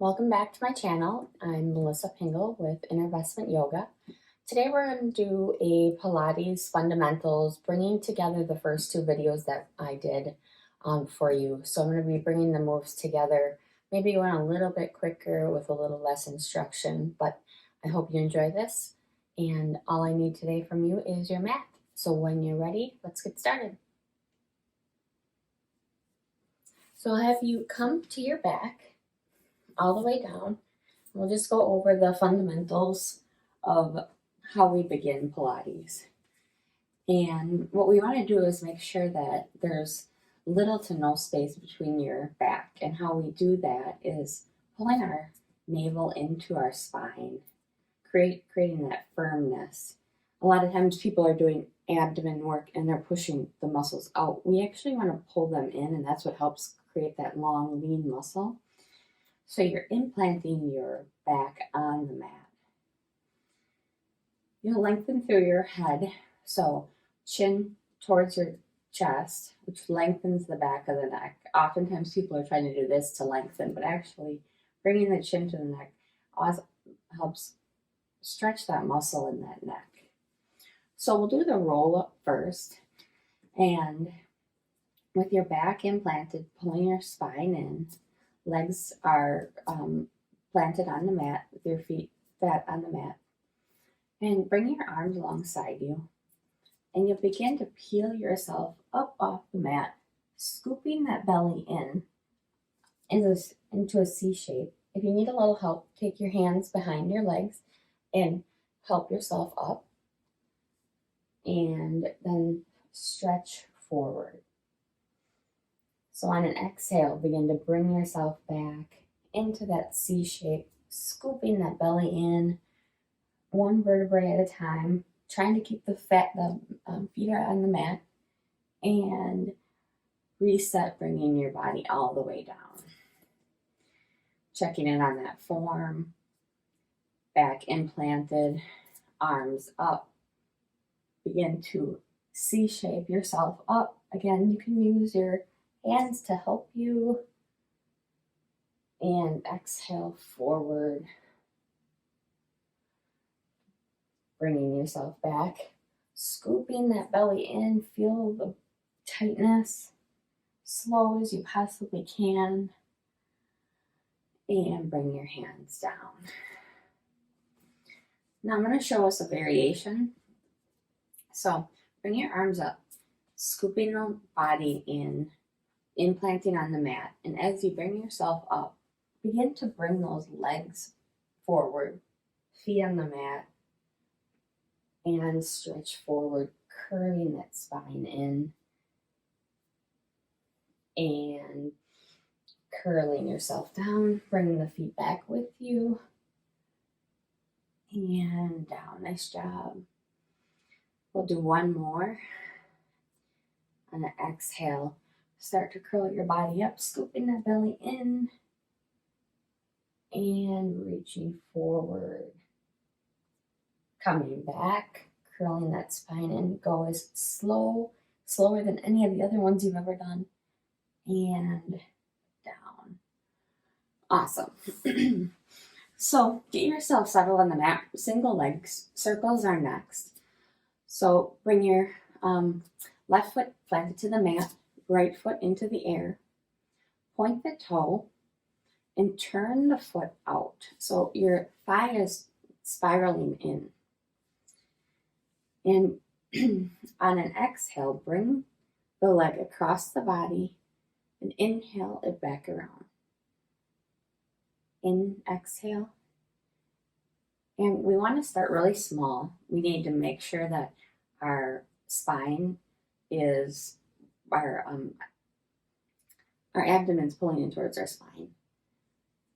Welcome back to my channel. I'm Melissa Pingle with Investment Yoga. Today we're going to do a Pilates fundamentals, bringing together the first two videos that I did for you. So I'm going to be bringing the moves together, maybe going a little bit quicker with a little less instruction, but I hope you enjoy this. And all I need today from you is your mat. So when you're ready, let's get started. So I'll have you come to your back all the way down. We'll just go over the fundamentals of how we begin Pilates. And what we want to do is make sure that there's little to no space between your back. And how we do that is pulling our navel into our spine, creating that firmness. A lot of times people are doing abdomen work and they're pushing the muscles out. We actually want to pull them in, and that's what helps create that long, lean muscle. So you're implanting your back on the mat. You'll lengthen through your head, so chin towards your chest, which lengthens the back of the neck. Oftentimes people are trying to do this to lengthen, but actually bringing the chin to the neck also helps stretch that muscle in that neck. So we'll do the roll up first, and with your back implanted, pulling your spine in. Legs are planted on the mat with your feet flat on the mat. And bring your arms alongside you. And you'll begin to peel yourself up off the mat, scooping that belly in into a C shape. If you need a little help, take your hands behind your legs and help yourself up. And then stretch forward. So on an exhale, begin to bring yourself back into that C shape, scooping that belly in, one vertebrae at a time, trying to keep the feet are on the mat, and reset, bringing your body all the way down. Checking in on that form, back implanted, arms up. Begin to C shape yourself up. Again, you can use your hands to help you, and exhale forward, bringing yourself back, scooping that belly in, feel the tightness, slow as you possibly can, and bring your hands down. Now I'm going to show us a variation. So bring your arms up, scooping the body in, implanting on the mat, and as you bring yourself up, begin to bring those legs forward, feet on the mat, and stretch forward, curving that spine in, and curling yourself down, bringing the feet back with you, and down. Nice job. We'll do one more. On the exhale, start to curl your body up, scooping that belly in and reaching forward. Coming back, curling that spine in. Go as slower than any of the other ones you've ever done. And down. Awesome. So get yourself settled on the mat. Single legs. Circles are next. So bring your left foot planted to the mat, right foot into the air. Point the toe and turn the foot out. So your thigh is spiraling in. And on an exhale, bring the leg across the body and inhale it back around. Exhale. And we want to start really small. We need to make sure that our spine is, our abdomen's pulling in towards our spine,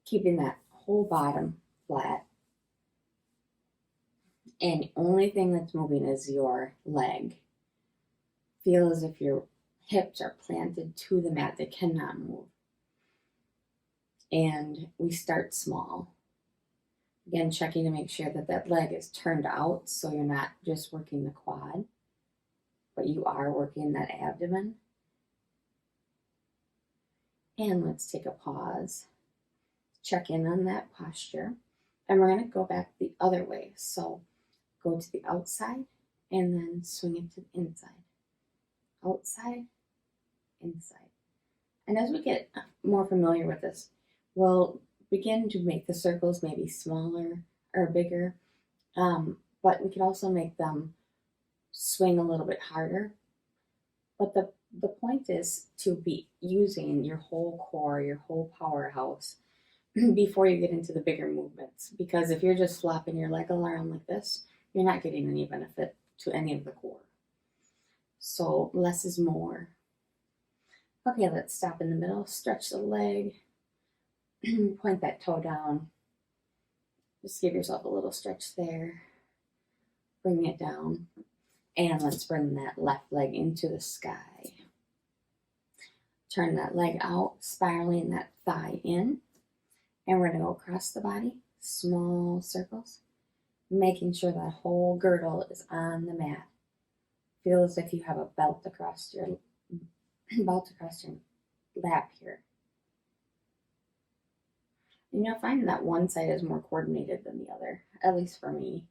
keeping that whole bottom flat. And the only thing that's moving is your leg. Feel as if your hips are planted to the mat. They cannot move. And we start small. Again, checking to make sure that that leg is turned out so you're not just working the quad, but you are working that abdomen. And let's take a pause check in on that posture. And we're going to go back the other way. So go to the outside and then swing it to the inside. Outside, inside. And as we get more familiar with this, we'll begin to make the circles maybe smaller or bigger. But we can also make them swing a little bit harder. But the point is to be using your whole core, your whole powerhouse before you get into the bigger movements. Because if you're just flopping your leg around like this, you're not getting any benefit to any of the core. So less is more. Okay, let's stop in the middle, stretch the leg, point that toe down. Just give yourself a little stretch there. Bring it down. And let's bring that left leg into the sky. Turn that leg out, spiraling that thigh in. And we're going to go across the body, small circles, making sure that whole girdle is on the mat. Feel as if you have a belt across your lap here. And you'll find that one side is more coordinated than the other, at least for me.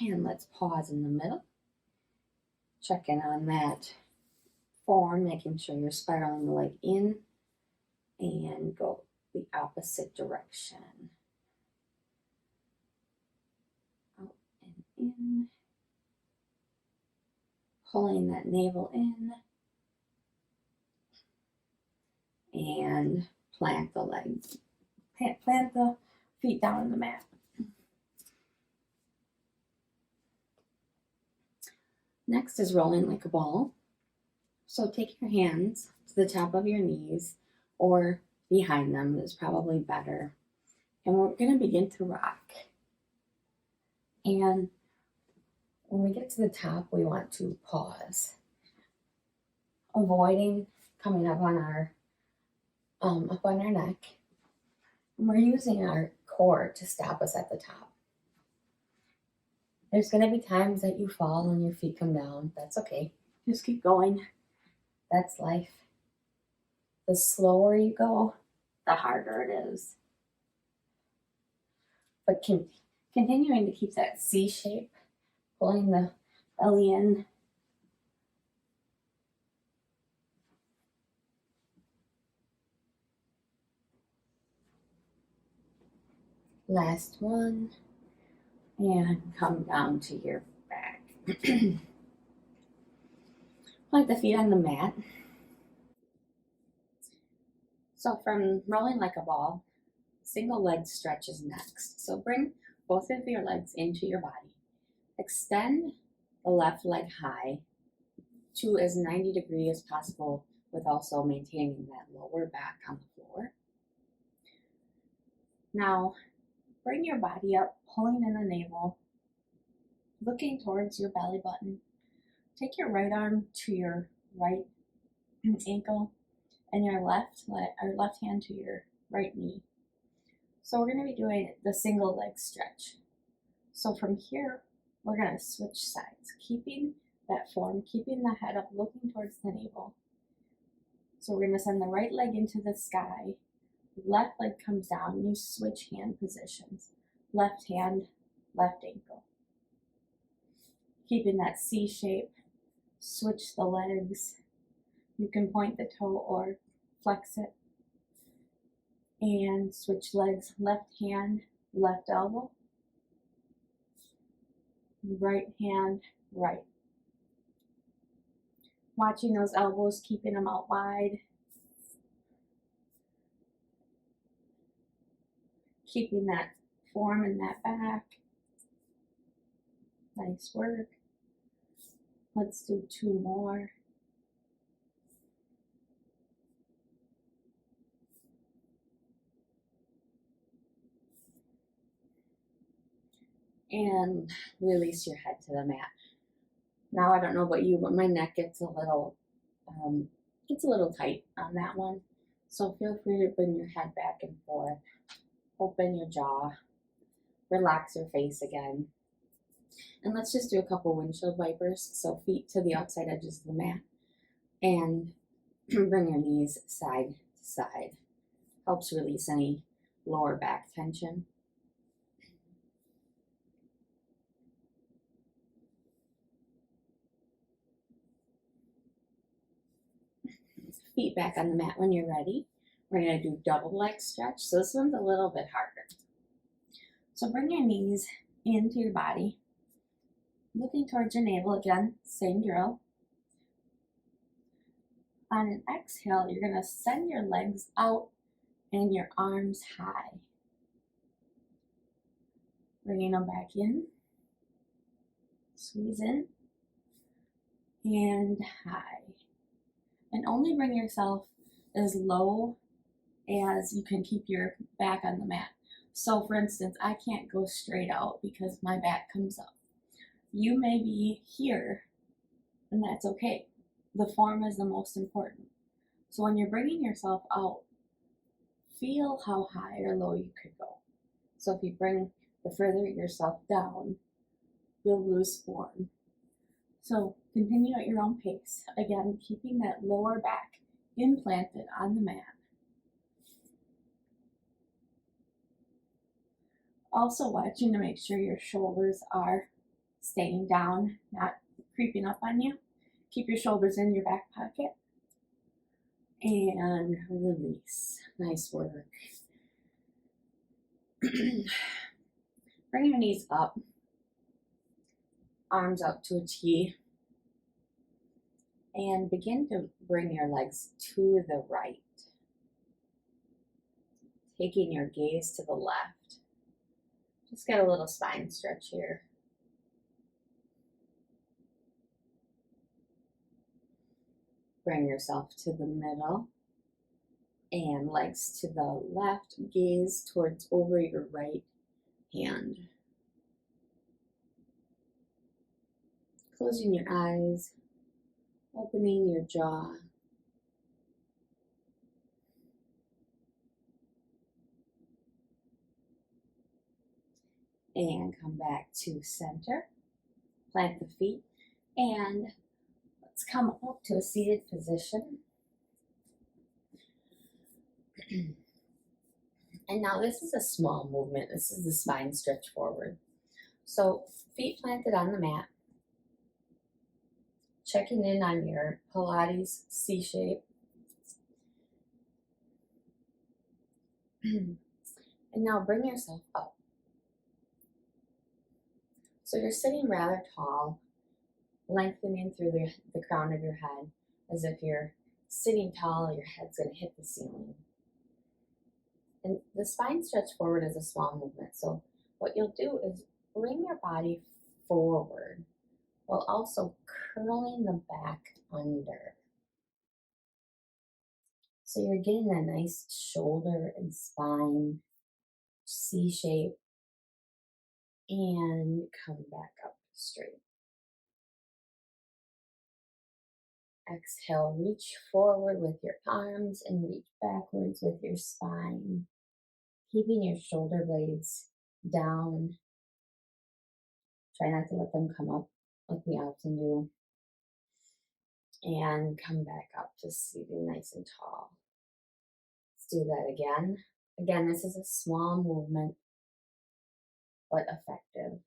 And let's pause in the middle. Check in on that form, making sure you're spiraling the leg in and go the opposite direction. Out and in. Pulling that navel in. And plant the legs. Plant the feet down on the mat. Next is rolling like a ball. So take your hands to the top of your knees or behind them is probably better. And we're going to begin to rock. And when we get to the top, we want to pause, avoiding coming up on our neck. And we're using our core to stop us at the top. There's going to be times that you fall and your feet come down. That's okay. Just keep going. That's life. The slower you go, the harder it is. But continuing to keep that C shape, pulling the belly in. Last one. And come down to your back. Plant the feet on the mat. So from rolling like a ball, single leg stretch is next. So bring both of your legs into your body. Extend the left leg high to as 90 degrees as possible with also maintaining that lower back on the floor. Now, bring your body up, pulling in the navel, looking towards your belly button. Take your right arm to your right ankle and your left hand to your right knee. So we're going to be doing the single leg stretch. So from here, we're going to switch sides, keeping that form, keeping the head up, looking towards the navel. So we're going to send the right leg into the sky. Left leg comes down, you switch hand positions. Left hand, left ankle. Keeping that C shape, switch the legs. You can point the toe or flex it. And switch legs, left hand, left elbow. Right hand, right. Watching those elbows, keeping them out wide. Keeping that form in that back. Nice work. Let's do 2 more. And release your head to the mat. Now I don't know about you, but my neck gets a little tight on that one. So feel free to bring your head back and forth. Open your jaw. Relax your face again. And let's just do a couple windshield wipers. So feet to the outside edges of the mat. And bring your knees side to side. Helps release any lower back tension. Feet back on the mat when you're ready. We're going to do double leg stretch. So this one's a little bit harder. So bring your knees into your body, looking towards your navel again, same drill. On an exhale, you're going to send your legs out and your arms high. Bringing them back in, squeeze in, and high. And only bring yourself as low as you can keep your back on the mat. So for instance, I can't go straight out because my back comes up. You may be here, and that's okay. The form is the most important. So when you're bringing yourself out, feel how high or low you could go. So if you bring the further yourself down, you'll lose form. So continue at your own pace. Again, keeping that lower back implanted on the mat. Also watching to make sure your shoulders are staying down, not creeping up on you. Keep your shoulders in your back pocket. And release. Nice work. Bring your knees up. Arms up to a T. And begin to bring your legs to the right. Taking your gaze to the left. Just get a little spine stretch here. Bring yourself to the middle and legs to the left, gaze towards over your right hand. Closing your eyes, opening your jaw. And come back to center. Plant the feet and let's come up to a seated position. And now this is a small movement. This is the spine stretch forward. So feet planted on the mat. Checking in on your Pilates C shape. And now bring yourself up. So you're sitting rather tall, lengthening through the crown of your head, as if you're sitting tall, your head's going to hit the ceiling. And the spine stretch forward is a small movement. So what you'll do is bring your body forward while also curling the back under. So you're getting a nice shoulder and spine C shape and come back up straight. Exhale, reach forward with your arms and reach backwards with your spine. Keeping your shoulder blades down. Try not to let them come up like we often do. And come back up to seating nice and tall. Let's do that again. Again, this is a small movement, but effective.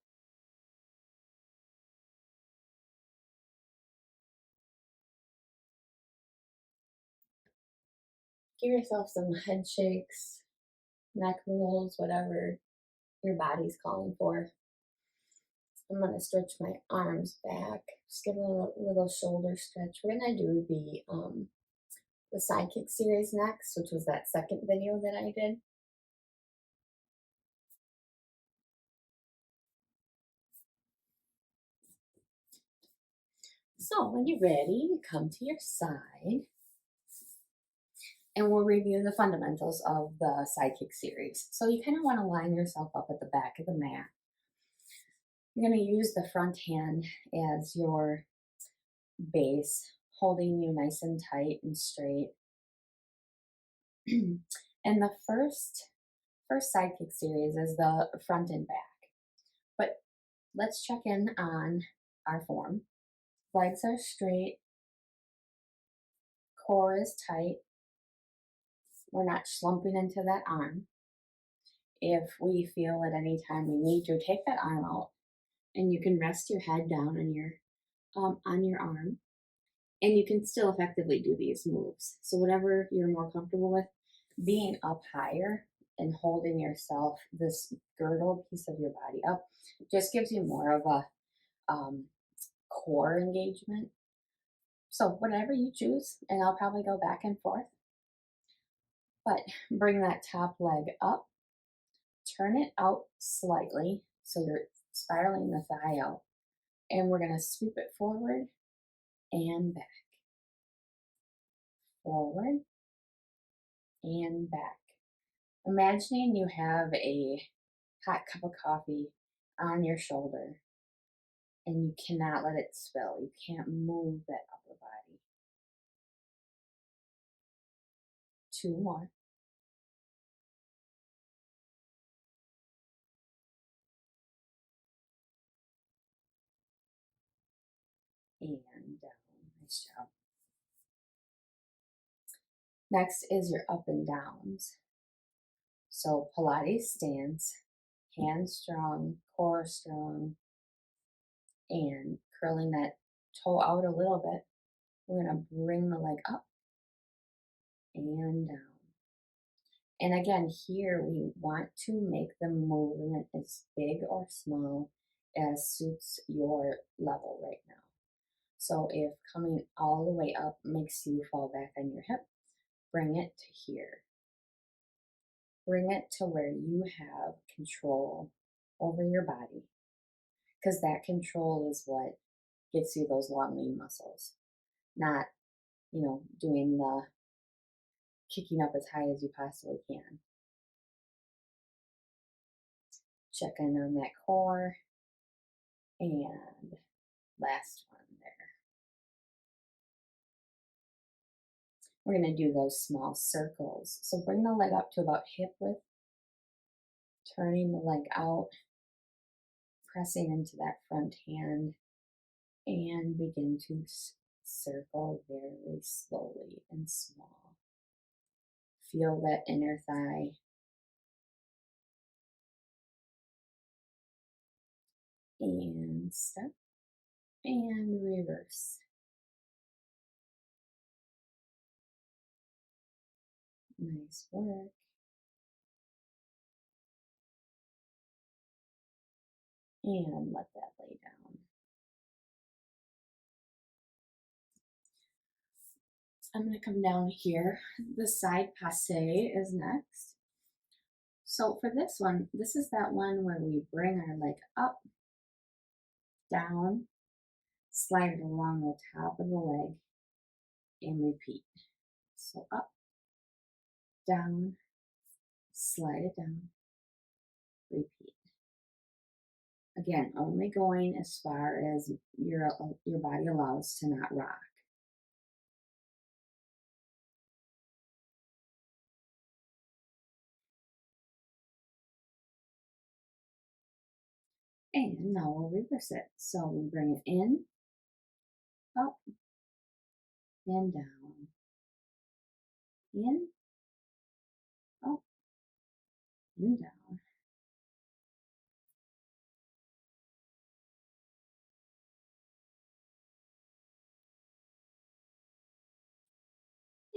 Give yourself some head shakes, neck rolls, whatever your body's calling for. I'm going to stretch my arms back. Just give a little shoulder stretch. We're going to do the side kick series next, which was that second video that I did. So when you're ready, you come to your side. And we'll review the fundamentals of the side kick series. So you kind of want to line yourself up at the back of the mat. You're going to use the front hand as your base, holding you nice and tight and straight. And the first side kick series is the front and back. But let's check in on our form. Legs are straight, core is tight, we're not slumping into that arm. If we feel at any time we need to, take that arm out, and you can rest your head down on your arm, and you can still effectively do these moves. So whatever you're more comfortable with, being up higher and holding yourself, this girdle piece of your body up, just gives you more of a core engagement. So whatever you choose, and I'll probably go back and forth, but bring that top leg up, turn it out slightly so you're spiraling the thigh out, and we're going to sweep it forward and back, forward and back. Imagining you have a hot cup of coffee on your shoulder and you cannot let it spill. You can't move that upper body. 2 more. And down. Nice job. Next is your up and downs. So Pilates stance, hands strong, core strong, and curling that toe out a little bit. We're going to bring the leg up and down. And again, here we want to make the movement as big or small as suits your level right now. So if coming all the way up makes you fall back on your hip, bring it to here. Bring it to where you have control over your body, because that control is what gets you those long lean muscles, not, doing the kicking up as high as you possibly can. Check in on that core, and last one there. We're going to do those small circles. So bring the leg up to about hip width, turning the leg out, pressing into that front hand, and begin to circle very slowly and small. Feel that inner thigh. And step and reverse. Nice work. And let that lay down. I'm going to come down here. The side passe is next. So for this one, this is that one where we bring our leg up, down, slide it along the top of the leg, and repeat. So up, down, slide it down, repeat. Again, only going as far as your body allows to not rock. And now we'll reverse it. So we bring it in, up, and down. In, up, and down.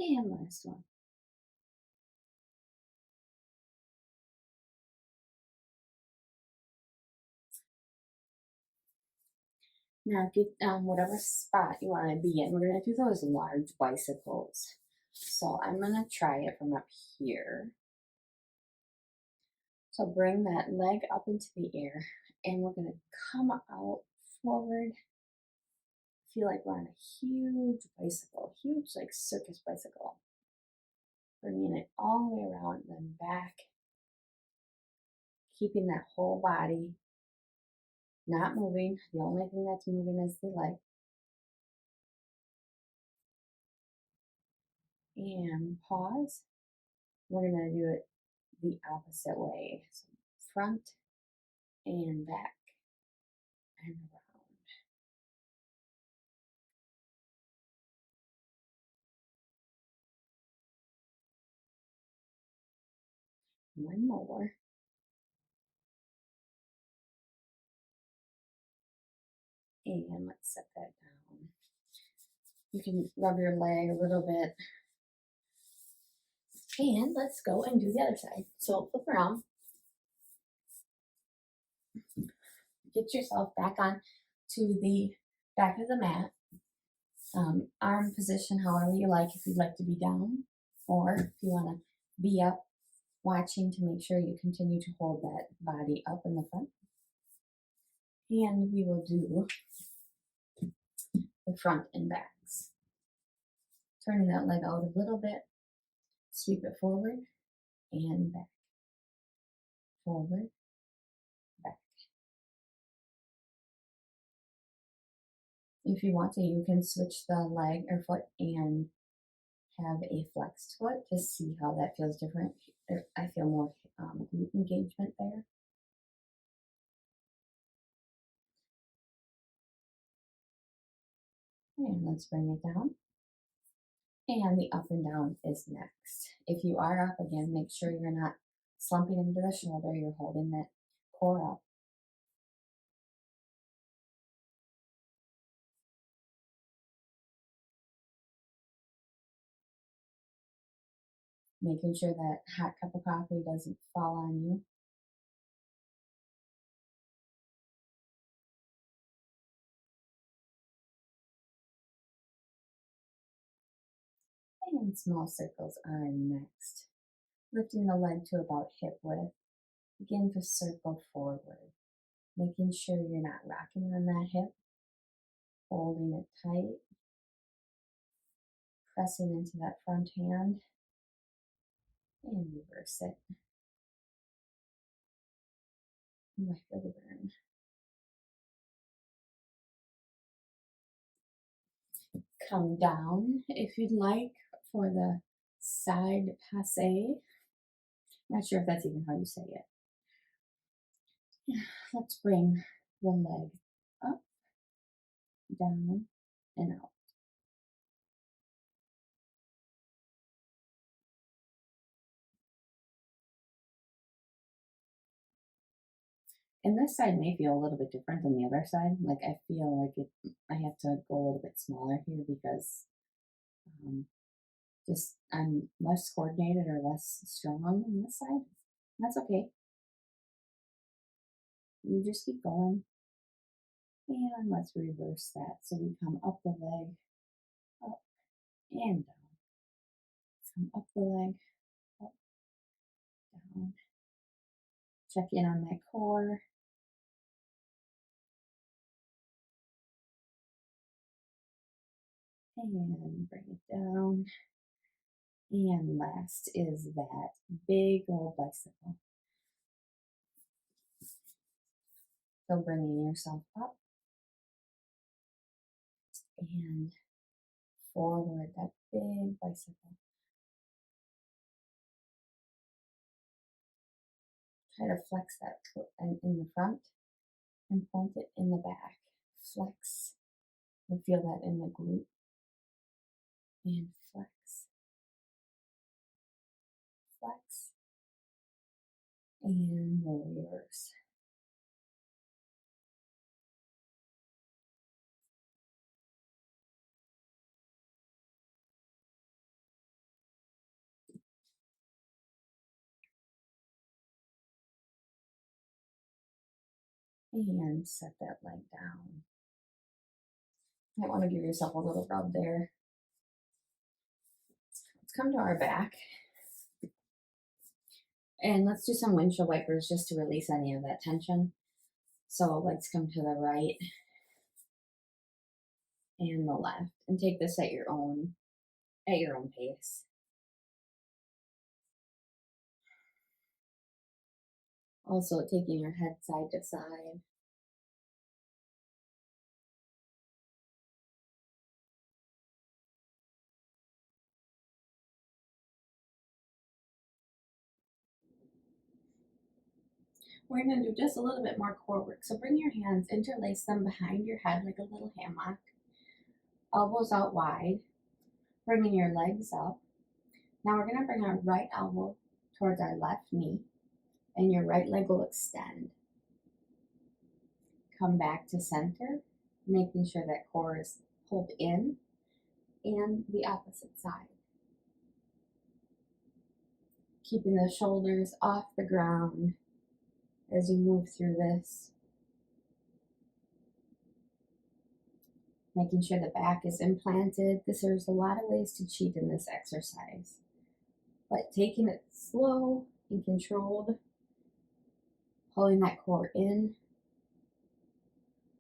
And last one. Now get whatever spot you want to be in. We're going to do those large bicycles. So I'm going to try it from up here. So bring that leg up into the air, and we're going to come out forward. Feel like we're on a huge bicycle, huge like circus bicycle. Bringing it all the way around, then back. Keeping that whole body not moving. The only thing that's moving is the leg. And pause. We're going to do it the opposite way. So front and back and around. One more. And let's set that down. You can rub your leg a little bit. And let's go and do the other side. So flip around. Get yourself back on to the back of the mat. Arm position however you like, if you'd like to be down or if you want to be up, watching to make sure you continue to hold that body up in the front. And we will do the front and backs. Turning that leg out a little bit, sweep it forward and back, forward, back. If you want to, you can switch the leg or foot and have a flexed foot to see how that feels different. I feel more glute engagement there. And let's bring it down. And the up and down is next. If you are up again, make sure you're not slumping into the shoulder. You're holding that core up. Making sure that hot cup of coffee doesn't fall on you. And small circles are next. Lifting the leg to about hip width. Begin to circle forward. Making sure you're not rocking on that hip. Holding it tight. Pressing into that front hand. And reverse it. Ooh, I feel the burn. Come down if you'd like for the side passe. Not sure if that's even how you say it. Let's bring the leg up, down, and out. And this side may feel a little bit different than the other side. Like I feel like I have to go a little bit smaller here because just I'm less coordinated or less strong on this side. That's okay. You just keep going. And let's reverse that. So we come up the leg, up and down. Come up the leg, up, down. Check in on that core. And bring it down. And last is that big old bicycle. So bringing yourself up and forward, that big bicycle. Try to flex that foot in the front and point it in the back. Flex. And feel that in the glute. And flex. Flex. And roll reverse. And set that leg down. You might want to give yourself a little rub there. Let's come to our back. And let's do some windshield wipers just to release any of that tension. So let's come to the right and the left and take this at your own pace. Also taking your head side to side. We're going to do just a little bit more core work. So bring your hands, interlace them behind your head like a little hammock. Elbows out wide. Bringing your legs up. Now we're going to bring our right elbow towards our left knee. and your right leg will extend. Come back to center, making sure that core is pulled in, and the opposite side. Keeping the shoulders off the ground as you move through this. Making sure the back is implanted. There's a lot of ways to cheat in this exercise, but taking it slow and controlled, pulling that core in,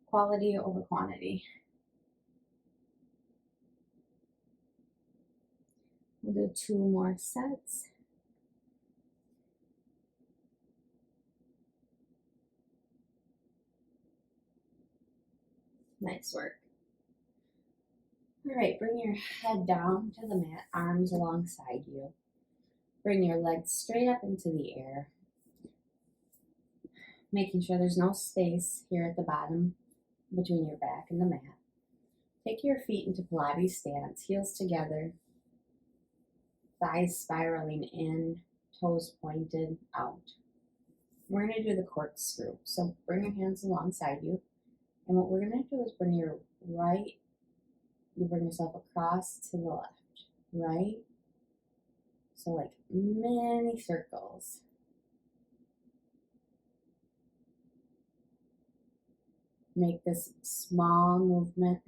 quality over quantity. We'll do 2 more sets. Nice work. All right, bring your head down to the mat, arms alongside you. Bring your legs straight up into the air, making sure there's no space here at the bottom between your back and the mat. Take your feet into Pilates stance, heels together, thighs spiraling in, toes pointed out. We're going to do the corkscrew. So bring your hands alongside you. And what we're going to do is bring yourself across to the left, right? So like many circles. Make this small movement,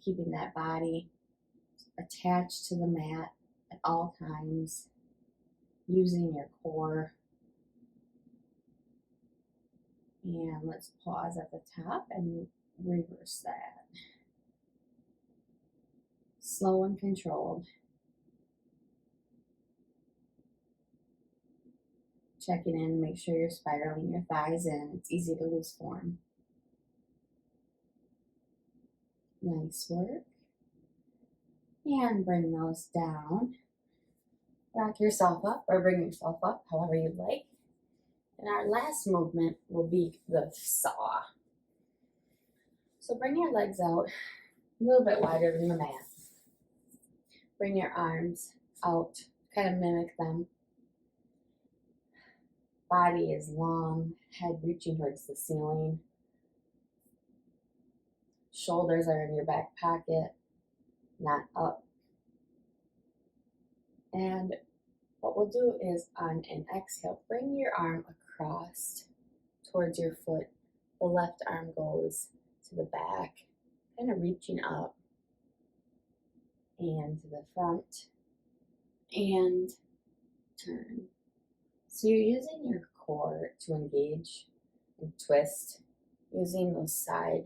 keeping that body attached to the mat at all times, using your core. And let's pause at the top and reverse that. Slow and controlled. Checking in, make sure you're spiraling your thighs in. It's easy to lose form. Nice work. And bring those down. Rock yourself up or bring yourself up, however you'd like. And our last movement will be the saw. So bring your legs out a little bit wider than the mat. Bring your arms out, kind of mimic them. Body is long, head reaching towards the ceiling. Shoulders are in your back pocket, not up. And what we'll do is on an exhale, bring your arm across towards your foot. The left arm goes to the back, kind of reaching up and to the front and turn. So you're using your core to engage and twist, using those side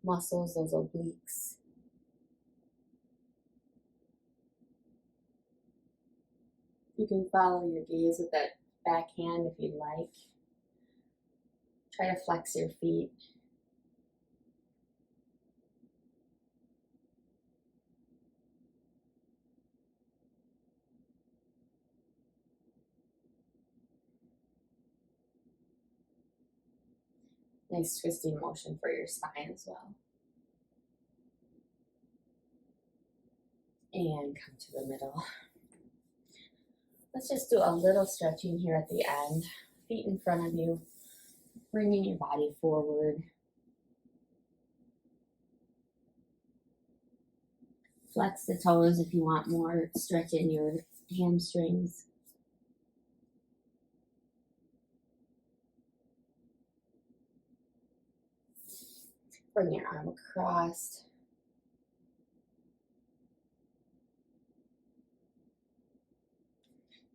muscles, those obliques. You can follow your gaze with that back hand if you'd like. Try to flex your feet. Nice twisting motion for your spine as well. And come to the middle. Let's just do a little stretching here at the end. Feet in front of you, bringing your body forward. Flex the toes if you want more stretch in your hamstrings. Bring your arm across.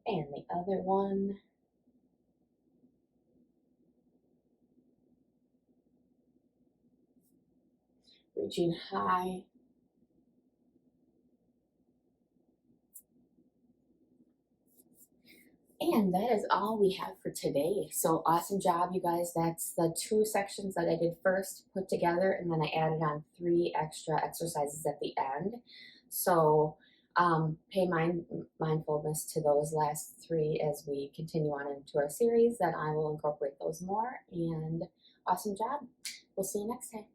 And the other one. Reaching high. And that is all we have for today. So awesome job, you guys. That's the 2 sections that I did first put together, and then I added on 3 extra exercises at the end. So pay mindfulness to those last 3 as we continue on into our series. Then I will incorporate those more. And awesome job. We'll see you next time.